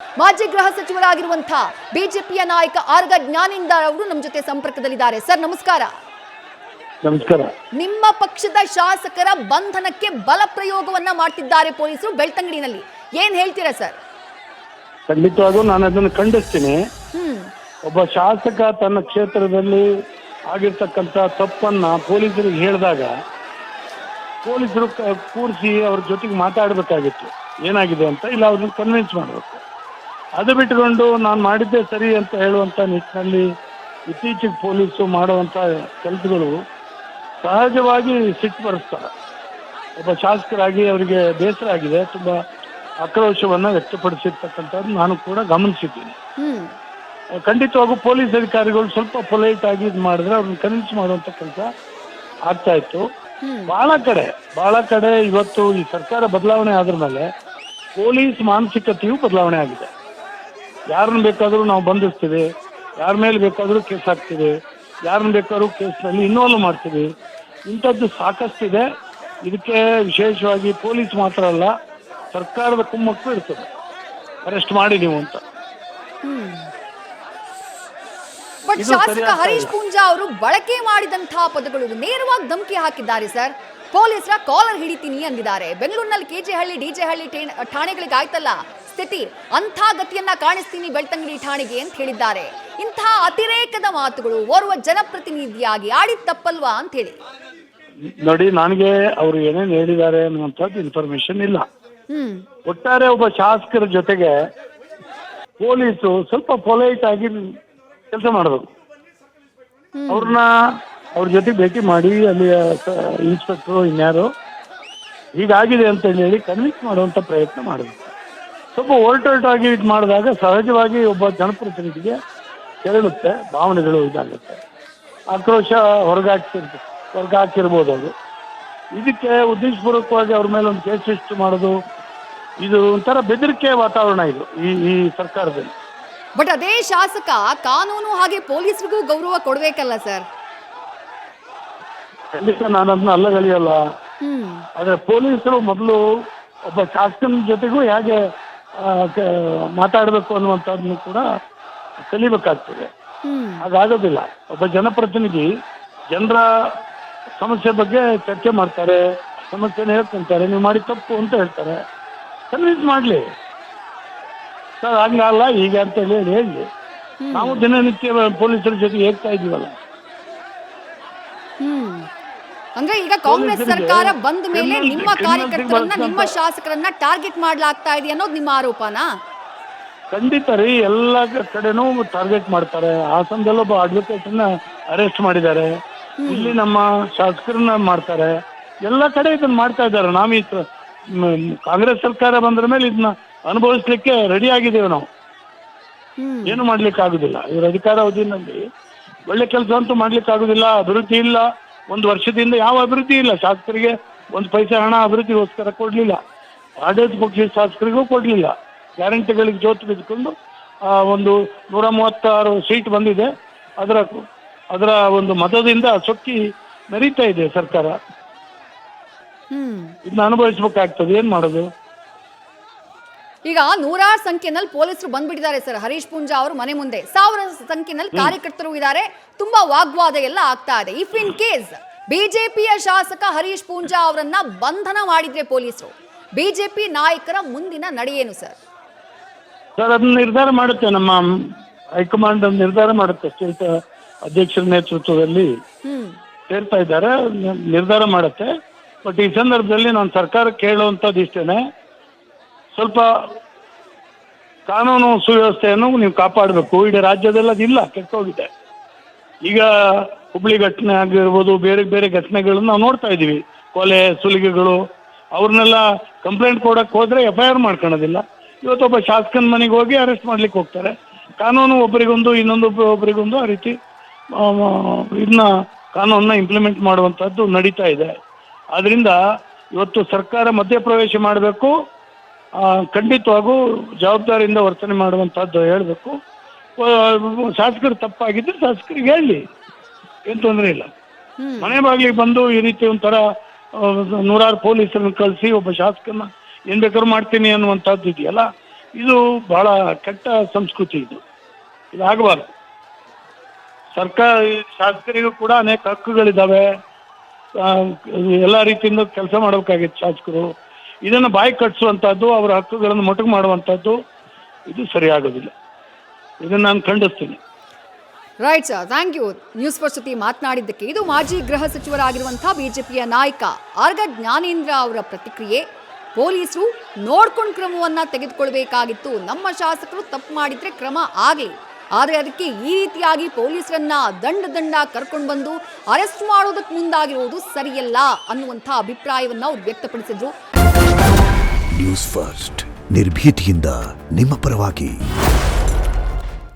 ಮಾಜಿ ಗೃಹ ಸಚಿವರಾಗಿರುವಂತಹ ಬಿಜೆಪಿಯ ನಾಯಕ ಆರ್ಗ ಜ್ಞಾನೇಂದ್ರ ಅವರು ನಮ್ಮ ಜೊತೆ ಸಂಪರ್ಕದಲ್ಲಿದ್ದಾರೆ. ಸರ್ ನಮಸ್ಕಾರ. ನಮಸ್ಕಾರ. ನಿಮ್ಮ ಪಕ್ಷದ ಶಾಸಕರ ಬಂಧನಕ್ಕೆ ಬಲ ಪ್ರಯೋಗವನ್ನ ಮಾಡ್ತಿದ್ದಾರೆ ಪೊಲೀಸರು ಬೆಳ್ತಂಗಡಿನಲ್ಲಿ, ಏನ್ ಹೇಳ್ತೀರಾ ಸರ್? ಖಂಡಿತವಾಗೂ ನಾನು ಅದನ್ನು ಖಂಡಿಸ್ತೀನಿ. ಒಬ್ಬ ಶಾಸಕ ತನ್ನ ಕ್ಷೇತ್ರದಲ್ಲಿ ಆಗಿರ್ತಕ್ಕಂಥ ತಪ್ಪನ್ನ ಪೊಲೀಸರಿಗೆ ಹೇಳಿದಾಗ ಪೊಲೀಸರು ಕೂರಿಸಿ ಅವ್ರ ಜೊತೆಗೆ ಮಾತಾಡಬೇಕಾಗಿತ್ತು, ಏನಾಗಿದೆ ಅಂತ, ಇಲ್ಲ ಅವ್ರನ್ನ ಕನ್ವಿನ್ಸ್ ಮಾಡಬೇಕು. ಅದು ಬಿಟ್ಟುಕೊಂಡು ನಾನು ಮಾಡಿದ್ದೆ ಸರಿ ಅಂತ ಹೇಳುವಂಥ ನಿಟ್ಟಿನಲ್ಲಿ ಇತ್ತೀಚೆಗೆ ಪೊಲೀಸರು ಮಾಡುವಂಥ ಕೆಲಸಗಳು ಸಹಜವಾಗಿ ಸಿಟ್ಟು ಬರೆಸ್ತಾರೆ. ಒಬ್ಬ ಶಾಸಕರಾಗಿ ಅವರಿಗೆ ಬೇಸರ ಆಗಿದೆ, ತುಂಬ ಆಕ್ರೋಶವನ್ನು ವ್ಯಕ್ತಪಡಿಸಿರ್ತಕ್ಕಂಥದ್ದು ನಾನು ಕೂಡ ಗಮನಿಸಿದ್ದೀನಿ. ಖಂಡಿತವಾಗೂ ಪೊಲೀಸ್ ಅಧಿಕಾರಿಗಳು ಸ್ವಲ್ಪ ಪೊಲೈಟ್ ಆಗಿ ಇದು ಮಾಡಿದ್ರೆ ಅವ್ರನ್ನ ಕನ್ವಿನ್ಸ್ ಮಾಡುವಂಥ ಕೆಲಸ ಆಗ್ತಾ ಇತ್ತು. ಬಹಳ ಕಡೆ ಇವತ್ತು ಈ ಸರ್ಕಾರ ಬದಲಾವಣೆ ಆದ್ರ ಮೇಲೆ ಪೊಲೀಸ್ ಮಾನಸಿಕತೆಯು ಬದಲಾವಣೆ ಆಗಿದೆ. ಯಾರನ್ನ ಬೇಕಾದರೂ ನಾವು ಬಂಧಿಸ್ತೀವಿ, ಯಾರ ಮೇಲೆ ಬೇಕಾದರೂ ಕೇಸ್ ಹಾಕ್ತೀವಿ, ಯಾರನ್ನ ಬೇಕಾದ್ರೂ ಕೇಸ್ನಲ್ಲಿ ಇನ್ವಾಲ್ವ್ ಮಾಡ್ತೀವಿ. ಇಂಥದ್ದು ಸಾಕಷ್ಟಿದೆ. ಇದಕ್ಕೆ ವಿಶೇಷವಾಗಿ ಪೊಲೀಸ್ ಮಾತ್ರ ಅಲ್ಲ, ಸರ್ಕಾರದ ಕುಮ್ಮಕ್ಕು ಇರ್ತದೆ, ಅರೆಸ್ಟ್ ಮಾಡಿ ನೀವು ಅಂತ. ಬಟ್ ಶಾಸಕ ಹರೀಶ್ ಪೂಂಜಾ ಅವರು ಬಳಕೆ ಮಾಡಿದಂತಹ ಪದಗಳು ನೇರವಾಗಿ ಧಮಕಿ ಹಾಕಿದ್ದಾರೆ ಸರ್. ಪೊಲೀಸರ ಕಾಲರ್ ಹಿಡಿತೀನಿ ಅಂದಿದ್ದಾರೆ. ಬೆಂಗಳೂರಿನಲ್ಲಿ ಕೆಜೆಹಳ್ಳಿ ಡಿಜೆಹಳ್ಳಿ ಠಾಣೆಗಳಿಗೆ ಆಯ್ತಲ್ಲ ಸ್ಥಿತಿ, ಅಂಥ ಗತಿಯನ್ನ ಕಾಣಿಸ್ತೀನಿ ಬೆಳ್ತಂಗಡಿ ಠಾಣೆಗೆ ಅಂತ ಹೇಳಿದ್ದಾರೆ. ಇಂತಹ ಅತಿರೇಕದ ಮಾತುಗಳು ಓರ್ವ ಜನಪ್ರತಿನಿಧಿಯಾಗಿ ಆಡಿದ ತಪ್ಪಲ್ವಾ ಅಂತ ಹೇಳಿ. ನೋಡಿ, ನನಗೆ ಅವರು ಏನೇನು ಹೇಳಿದ್ದಾರೆ ಅನ್ನುವಂಥದ್ದು ಇನ್ಫಾರ್ಮೇಶನ್ ಇಲ್ಲ. ಒಟ್ಟಾರೆ ಒಬ್ಬ ಶಾಸಕರ ಜೊತೆಗೆ ಪೊಲೀಸು ಸ್ವಲ್ಪ ಪೊಲೈಟ್ ಆಗಿ ಕೆಲಸ ಮಾಡಬೇಕು. ಅವ್ರ ಜೊತೆ ಭೇಟಿ ಮಾಡಿ ಅಲ್ಲಿ ಇನ್ಸ್ಪೆಕ್ಟರು ಇನ್ಯಾರು ಹೀಗಾಗಿದೆ ಅಂತ ಹೇಳಿ ಕನ್ವಿನ್ಸ್ ಮಾಡುವಂಥ ಪ್ರಯತ್ನ ಮಾಡಬೇಕು. ಸ್ವಲ್ಪ ಒಲ್ಟಾಗಿ ಇದು ಮಾಡಿದಾಗ ಸಹಜವಾಗಿ ಒಬ್ಬ ಜನಪ್ರತಿನಿಧಿಗೆ ಕೆರಳುತ್ತೆ, ಭಾವನೆಗಳು ಇದಾಗುತ್ತೆ, ಆಕ್ರೋಶ ಹೊರಗಾಕಿರ್ಬೋದು. ಅದು ಇದಕ್ಕೆ ಉದ್ದೇಶಪೂರ್ವಕವಾಗಿ ಅವ್ರ ಮೇಲೆ ಒಂದು ಕೇಸ್ ರಿಜಿಸ್ಟರ್ ಮಾಡೋದು, ಇದು ಒಂಥರ ಬೆದರಿಕೆ ವಾತಾವರಣ ಇದು ಈ ಸರ್ಕಾರದಲ್ಲಿ. ಬಟ್ ಅದೇ ಶಾಸಕ ಕಾನೂನು ಹಾಗೆ ಪೊಲೀಸರಿಗೂ ಗೌರವ ಕೊಡ್ಬೇಕಲ್ಲ ಸರ್? ಖಂಡಿತ ನಾನು ಅದನ್ನ ಅಲ್ಲಗಲಿಯಲ್ಲ. ಆದ್ರೆ ಪೊಲೀಸರು ಮೊದಲು ಒಬ್ಬ ಶಾಸಕನ ಜೊತೆಗೂ ಹೇಗೆ ಮಾತಾಡಬೇಕು ಅನ್ನುವಂಥದ್ದನ್ನು ಕೂಡ ಕಲಿಬೇಕಾಗ್ತದೆ. ಅದಾಗೋದಿಲ್ಲ. ಒಬ್ಬ ಜನಪ್ರತಿನಿಧಿ ಜನರ ಸಮಸ್ಯೆ ಬಗ್ಗೆ ಚರ್ಚೆ ಮಾಡ್ತಾರೆ, ಸಮಸ್ಯೆನ ಹೇಳ್ಕೊಂತಾರೆ, ನೀವು ಮಾಡಿ ತಪ್ಪು ಅಂತ ಹೇಳ್ತಾರೆ, ಕನ್ವಿನ್ಸ್ ಮಾಡಲಿ ಸರ್, ಹಂಗಲ್ಲ ಹೀಗೆ ಅಂತ ಹೇಳಿ ನಾವು ದಿನನಿತ್ಯ ಪೊಲೀಸರ ಜೊತೆ ಹೇಗ್ತಾ ಇದೀವಲ್ಲ. ಅಂದ್ರೆ ಈಗ ಕಾಂಗ್ರೆಸ್ ಸರ್ಕಾರ ಬಂದ ಮೇಲೆ ನಿಮ್ಮ ಕಾರ್ಯಕರ್ತರನ್ನ, ನಿಮ್ಮ ಶಾಸಕರನ್ನ ಟಾರ್ಗೆಟ್ ಮಾಡ್ಲಾಗ್ತಾ ಇದೆ ಅನ್ನೋದು ನಿಮ್ಮ ಆರೋಪನಾ? ಖಂಡಿತ ರೀ, ಎಲ್ಲ ಕಡೆನೂ ಟಾರ್ಗೆಟ್ ಮಾಡ್ತಾರೆ. ಹಾಸನದಲ್ಲಿ ಒಬ್ಬ ಅಡ್ವೊಕೇಟ್ನ ಅರೆಸ್ಟ್ ಮಾಡಿದ್ದಾರೆ, ಇಲ್ಲಿ ನಮ್ಮ ಶಾಸಕರನ್ನ ಮಾಡ್ತಾರೆ, ಎಲ್ಲ ಕಡೆ ಇದನ್ನ ಮಾಡ್ತಾ ಇದ್ದಾರೆ. ನಾವು ಕಾಂಗ್ರೆಸ್ ಸರ್ಕಾರ ಬಂದ್ರ ಮೇಲೆ ಇದನ್ನ ಅನುಭವಿಸ್ಲಿಕ್ಕೆ ರೆಡಿ ಆಗಿದ್ದೇವೆ. ನಾವು ಏನು ಮಾಡ್ಲಿಕ್ಕೆ ಆಗುದಿಲ್ಲ. ಇವ್ರ ಅಧಿಕಾರ ಅವಧಿನಲ್ಲಿ ಒಳ್ಳೆ ಕೆಲಸ ಅಂತೂ ಮಾಡ್ಲಿಕ್ಕೆ ಆಗುದಿಲ್ಲ. ಅಭಿವೃದ್ಧಿ ಇಲ್ಲ, ಒಂದು ವರ್ಷದಿಂದ ಯಾವ ಅಭಿವೃದ್ಧಿ ಇಲ್ಲ. ಶಾಸಕರಿಗೆ ಒಂದು ಪೈಸೆ ಹಣ ಅಭಿವೃದ್ಧಿಗೋಸ್ಕರ ಕೊಡ್ಲಿಲ್ಲ, ಆಡಳಿತ ಪಕ್ಷದ ಶಾಸಕರಿಗೂ ಕೊಡ್ಲಿಲ್ಲ. ಗ್ಯಾರಂಟಿಗಳಿಗೆ ಜೋತು ಬಿದ್ದುಕೊಂಡು ಒಂದು 136 ಸೀಟ್ ಬಂದಿದೆ, ಅದರ ಒಂದು ಮತದಿಂದ ಸೊಕ್ಕಿ ಮೆರೀತಾ ಇದೆ ಸರ್ಕಾರ. ಇದನ್ನ ಅನುಭವಿಸ್ಬೇಕಾಗ್ತದೆ, ಏನ್ ಮಾಡೋದು? ಈಗ ನೂರಾರು ಸಂಖ್ಯೆನಲ್ಲಿ ಪೊಲೀಸರು ಬಂದ್ಬಿಟ್ಟಿದ್ದಾರೆ ಸರ್ ಹರೀಶ್ ಪೂಂಜಾ ಅವರು ಮನೆ ಮುಂದೆ. 1000 ಸಂಖ್ಯೆನಲ್ಲಿ ಕಾರ್ಯಕರ್ತರು ಇದ್ದಾರೆ. ತುಂಬಾ ವಾಗ್ವಾದ ಎಲ್ಲ ಆಗ್ತಾ ಇದೆ. ಇಫ್ ಇನ್ ಕೇಸ್ ಬಿಜೆಪಿಯ ಶಾಸಕ ಹರೀಶ್ ಪೂಂಜಾ ಅವರನ್ನ ಬಂಧನ ಮಾಡಿದ್ರೆ ಪೊಲೀಸರು, ಬಿಜೆಪಿ ನಾಯಕರ ಮುಂದಿನ ನಡೆಯೇನು ಸರ್? ಸರ್, ಅದನ್ನ ನಿರ್ಧಾರ ಮಾಡುತ್ತೆ ನಮ್ಮ ಹೈಕಮಾಂಡ್, ನಿರ್ಧಾರ ಮಾಡುತ್ತೆ. ಸ್ಟೇಟ್ ಅಧ್ಯಕ್ಷರ ನೇತೃತ್ವದಲ್ಲಿ ಸೇರ್ತಾ ಇದ್ದಾರೆ, ನಿರ್ಧಾರ ಮಾಡುತ್ತೆ. ಬಟ್ ಈ ಸಂದರ್ಭದಲ್ಲಿ ನಾನು ಸರ್ಕಾರಕ್ಕೆ ಹೇಳುವಂಥದ್ದು ಇಷ್ಟೇನೆ, ಸ್ವಲ್ಪ ಕಾನೂನು ಸುವ್ಯವಸ್ಥೆಯನ್ನು ನೀವು ಕಾಪಾಡಬೇಕು. ಇಡೀ ರಾಜ್ಯದಲ್ಲಿ ಅದಿಲ್ಲ, ಕೆಟ್ಟೋಗಿದೆ. ಈಗ ಹುಬ್ಳಿ ಘಟನೆ ಆಗಿರ್ಬೋದು, ಬೇರೆ ಬೇರೆ ಘಟನೆಗಳನ್ನು ನಾವು ನೋಡ್ತಾ ಇದ್ದೀವಿ. ಕೊಲೆ ಸುಲಿಗೆಗಳು, ಅವ್ರನ್ನೆಲ್ಲ ಕಂಪ್ಲೇಂಟ್ ಕೊಡಕ್ಕೆ ಹೋದ್ರೆ FIR ಮಾಡ್ಕೊಳ್ಳೋದಿಲ್ಲ. ಇವತ್ತೊಬ್ಬ ಶಾಸಕನ ಮನೆಗೆ ಹೋಗಿ ಅರೆಸ್ಟ್ ಮಾಡ್ಲಿಕ್ಕೆ ಹೋಗ್ತಾರೆ. ಕಾನೂನು ಒಬ್ಬರಿಗೊಂದು, ಒಬ್ಬರಿಗೊಂದು ಆ ರೀತಿ ಇದನ್ನ ಕಾನೂನನ್ನ ಇಂಪ್ಲಿಮೆಂಟ್ ಮಾಡುವಂಥದ್ದು ನಡೀತಾ ಇದೆ. ಆದ್ರಿಂದ ಇವತ್ತು ಸರ್ಕಾರ ಮಧ್ಯಪ್ರವೇಶ ಮಾಡಬೇಕು, ಖಂಡಿತವಾಗೂ ಜವಾಬ್ದಾರಿಯಿಂದ ವರ್ತನೆ ಮಾಡುವಂಥದ್ದು ಹೇಳಬೇಕು. ಶಾಸಕರು ತಪ್ಪಾಗಿದ್ದರೆ ಶಾಸಕರಿಗೆ ಹೇಳಿ, ಏನು ತೊಂದರೆ ಇಲ್ಲ. ಮನೆ ಬಾಗಿಲಿಗೆ ಬಂದು ಈ ರೀತಿ ಒಂಥರ ನೂರಾರು ಪೊಲೀಸರನ್ನು ಕಳಿಸಿ ಒಬ್ಬ ಶಾಸಕರನ್ನ ಏನ್ ಬೇಕಾದ್ರೂ ಮಾಡ್ತೀನಿ ಅನ್ನುವಂಥದ್ದು ಇದೆಯಲ್ಲ, ಇದು ಬಹಳ ಕೆಟ್ಟ ಸಂಸ್ಕೃತಿ. ಇದಾಗಬಾರ್ದು. ಶಾಸಕರಿಗೂ ಕೂಡ ಅನೇಕ ಹಕ್ಕುಗಳಿದ್ದಾವೆ. ಎಲ್ಲ ರೀತಿಯಿಂದ ಕೆಲಸ ಮಾಡಬೇಕಾಗಿತ್ತು ಶಾಸಕರು. ಇದನ್ನು ಬಾಯಿ ಕಟ್ಟಿಸುವಂಥದ್ದು, ಅವರ ಹಕ್ಕುಗಳನ್ನು ಮೊಟಕು ಮಾಡುವಂಥದ್ದು ಇದು ಸರಿಯಾಗೋದಿಲ್ಲ. ಇದನ್ನು ನಾನು ಖಂಡಿಸ್ತೀನಿ. Right sir, thank you News First ಜೊತೆ ಮಾತನಾಡಿದ್ದಕ್ಕೆ. ಇದು ಮಾಜಿ ಗೃಹ ಸಚಿವರಾಗಿರುವಂತಹ ಬಿಜೆಪಿಯ ನಾಯಕ ಆರ್ಗ ಜ್ಞಾನೇಂದ್ರ ಅವರ ಪ್ರತಿಕ್ರಿಯೆ. ಪೊಲೀಸರು ನೋಡ್ಕೊಂಡು ಕ್ರಮವನ್ನ ತೆಗೆದುಕೊಳ್ಬೇಕಾಗಿತ್ತು. ನಮ್ಮ ಶಾಸಕರು ತಪ್ಪು ಮಾಡಿದ್ರೆ ಕ್ರಮ ಆಗಲಿ, ಆದರೆ ಅದಕ್ಕೆ ಈ ರೀತಿಯಾಗಿ ಪೊಲೀಸರನ್ನ ದಂಡ ಕರ್ಕೊಂಡು ಬಂದು ಅರೆಸ್ಟ್ ಮಾಡೋದಕ್ಕೆ ಮುಂದಾಗಿರುವುದು ಸರಿಯಲ್ಲ ಅನ್ನುವಂಥ ಅಭಿಪ್ರಾಯವನ್ನ ಅವ್ರು ವ್ಯಕ್ತಪಡಿಸಿದ್ರು. ನ್ಯೂಸ್ ಫಸ್ಟ್ ನಿರ್ಭೀತಿಯಿಂದ ನಿಮ್ಮ ಪರವಾಗಿ.